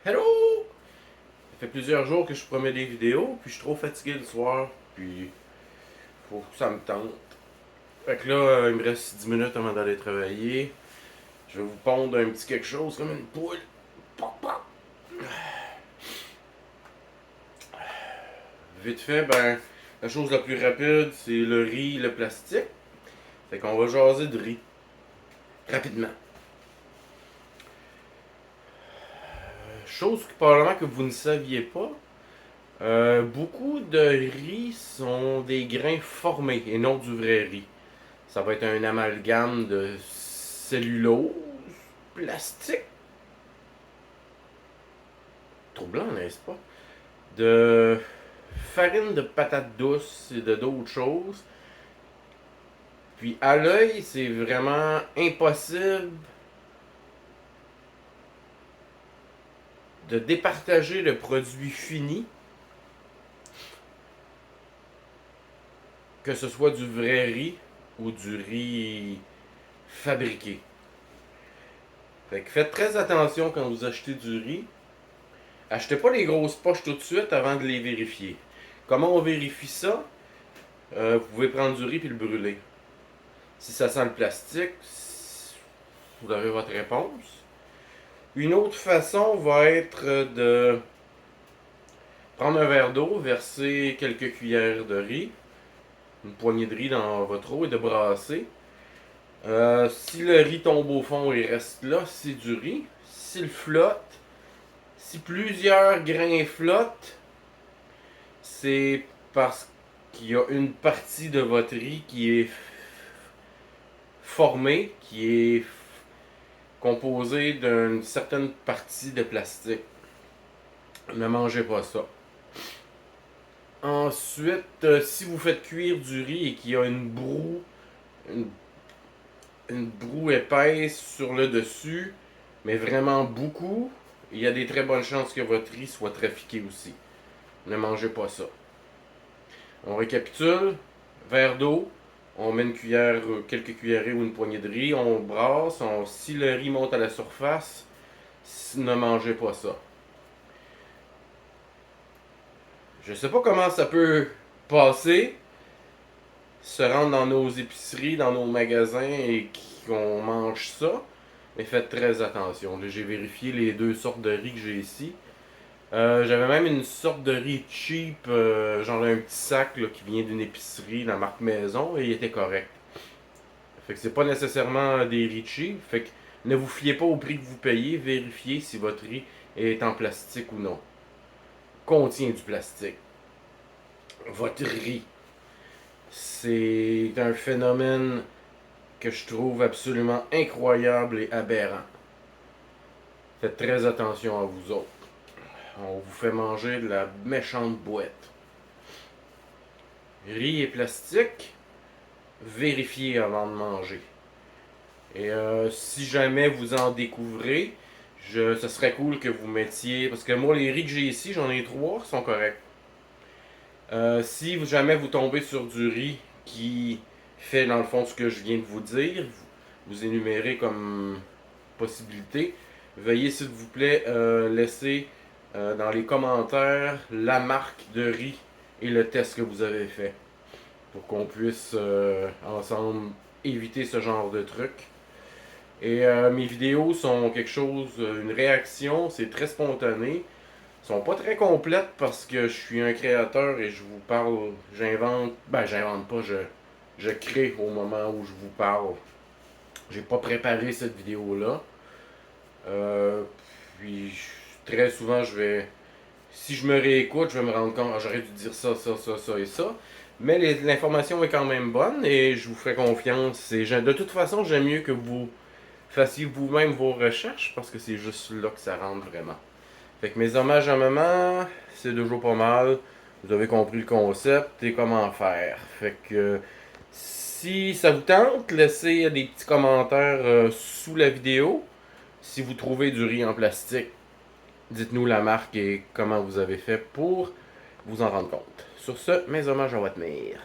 Hello! Ça fait plusieurs jours que je promets des vidéos, puis je suis trop fatigué le soir, puis faut que ça me tente. Fait que là, il me reste 10 minutes avant d'aller travailler. Je vais vous pondre un petit quelque chose comme une poule. Pop, pop. Vite fait, ben, la chose la plus rapide, c'est le riz, le plastique. Fait qu'on va jaser de riz. Rapidement. Chose que probablement que vous ne saviez pas, beaucoup de riz sont des grains formés et non du vrai riz. Ça va être un amalgame de cellulose, plastique, trop blanc, n'est-ce pas? De farine de patates douces et de d'autres choses. Puis à l'œil, c'est vraiment impossible de départager le produit fini, que ce soit du vrai riz ou du riz fabriqué. Fait que faites très attention quand vous achetez du riz. Achetez pas les grosses poches tout de suite avant de les vérifier. Comment on vérifie ça? Vous pouvez prendre du riz puis le brûler. Si ça sent le plastique, vous avez votre réponse. Une autre façon va être de prendre un verre d'eau, verser quelques cuillères de riz, une poignée de riz dans votre eau et de brasser. Si le riz tombe au fond et reste là, c'est du riz. S'il flotte, si plusieurs grains flottent, c'est parce qu'il y a une partie de votre riz qui est formée, qui est composée d'une certaine partie de plastique. Ne mangez pas ça. Ensuite, si vous faites cuire du riz et qu'il y a une, une broue épaisse sur le dessus, mais vraiment beaucoup, il y a des très bonnes chances que votre riz soit trafiqué aussi. Ne mangez pas ça. On récapitule. Verre d'eau, on met une cuillère, quelques cuillerées ou une poignée de riz, on brasse, si le riz monte à la surface, ne mangez pas ça. Je sais pas comment ça peut passer, se rendre dans nos épiceries, dans nos magasins et qu'on mange ça, mais faites très attention. J'ai vérifié les deux sortes de riz que j'ai ici. J'avais même une sorte de riz cheap, genre un petit sac là, qui vient d'une épicerie, la marque Maison, et il était correct. Fait que c'est pas nécessairement des riz cheap. Fait que ne vous fiez pas au prix que vous payez, vérifiez si votre riz est en plastique ou non. Contient du plastique. Votre riz. C'est un phénomène que je trouve absolument incroyable et aberrant. Faites très attention à vous autres. On vous fait manger de la méchante boîte. Riz et plastique, vérifiez avant de manger. Et si jamais vous en découvrez, ce serait cool que vous mettiez. Parce que moi, les riz que j'ai ici, j'en ai trois qui sont corrects. Si jamais vous tombez sur du riz qui fait dans le fond ce que je viens de vous dire, vous énumérez comme possibilité, veuillez s'il vous plaît laisser dans les commentaires la marque de riz et le test que vous avez fait pour qu'on puisse ensemble éviter ce genre de truc. Et mes vidéos sont quelque chose, une réaction, c'est très spontané. Ils sont pas très complètes parce que je suis un créateur et je vous parle, j'invente pas, je crée au moment où je vous parle. J'ai pas préparé cette vidéo-là. Euh, puis très souvent, si je me réécoute, je vais me rendre compte, j'aurais dû dire ça, ça, ça, ça et ça. Mais l'information est quand même bonne et je vous ferai confiance. De toute façon, j'aime mieux que vous fassiez vous-même vos recherches parce que c'est juste là que ça rentre vraiment. Fait que mes hommages à maman, c'est déjà pas mal. Vous avez compris le concept et comment faire. Fait que si ça vous tente, laissez des petits commentaires sous la vidéo. Si vous trouvez du riz en plastique, dites-nous la marque et comment vous avez fait pour vous en rendre compte. Sur ce, mes hommages à votre mère.